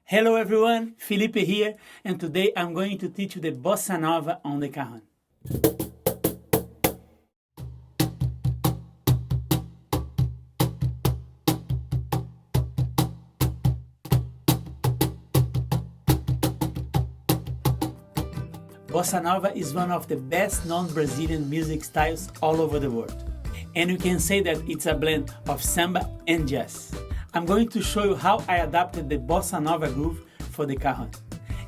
Hello everyone, Felipe here, and today I'm going to teach you the Bossa Nova on the Cajon. Bossa Nova is one of the best known Brazilian music styles all over the world. And you can say that it's a blend of samba and jazz. I'm going to show you how I adapted the Bossa Nova groove for the Cajon,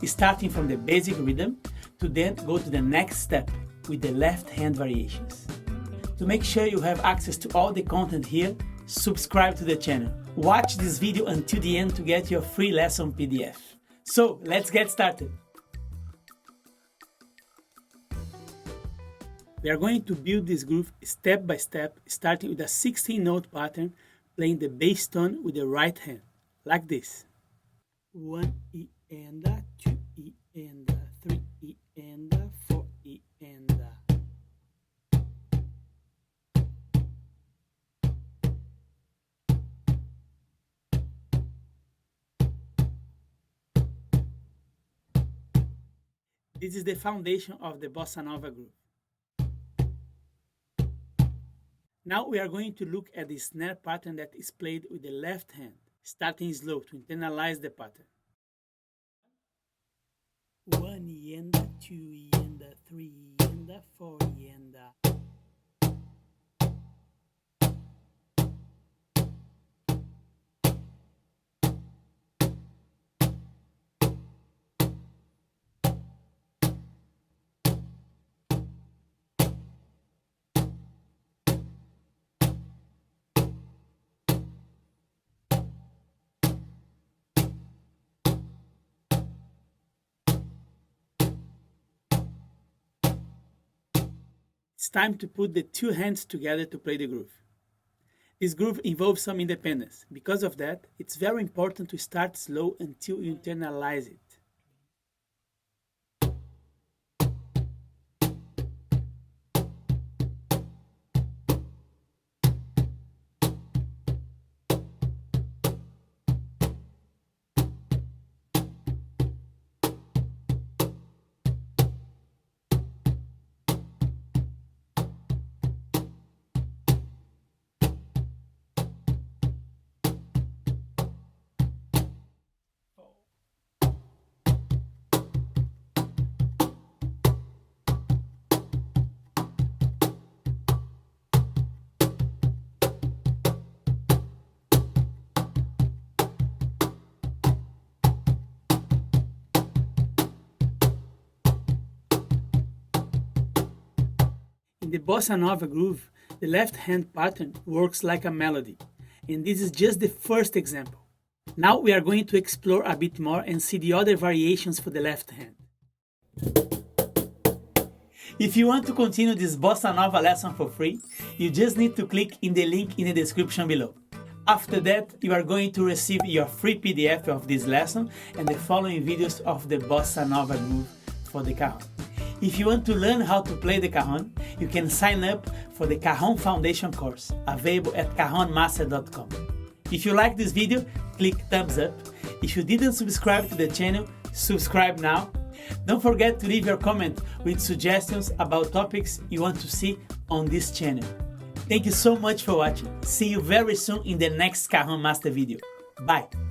starting from the basic rhythm to then go to the next step with the left hand variations. To make sure you have access to all the content here, subscribe to the channel. Watch this video until the end to get your free lesson PDF. So let's get started. We are going to build this groove step by step, starting with a 16-note pattern, playing the bass tone with the right hand, like this. 1 E and a, 2 E and a, 3 E and a, 4 E and a. This is the foundation of the Bossa Nova groove. Now we are going to look at the snare pattern that is played with the left hand, starting slow to internalize the pattern. 1 E and a, 2 E and a, 3 E and a, 4 E and a. It's time to put the two hands together to play the groove. This groove involves some independence. Because of that, it's very important to start slow until you internalize it. In the Bossa Nova groove, the left hand pattern works like a melody, and this is just the first example. Now we are going to explore a bit more and see the other variations for the left hand. If you want to continue this Bossa Nova lesson for free, you just need to click in the link in the description below. After that, you are going to receive your free PDF of this lesson and the following videos of the Bossa Nova groove for the Cajon. If you want to learn how to play the Cajon, you can sign up for the Cajon Foundation course, available at cajonmaster.com. If you like this video, click thumbs up. If you didn't subscribe to the channel, subscribe now. Don't forget to leave your comment with suggestions about topics you want to see on this channel. Thank you so much for watching. See you very soon in the next Cajon Master video. Bye!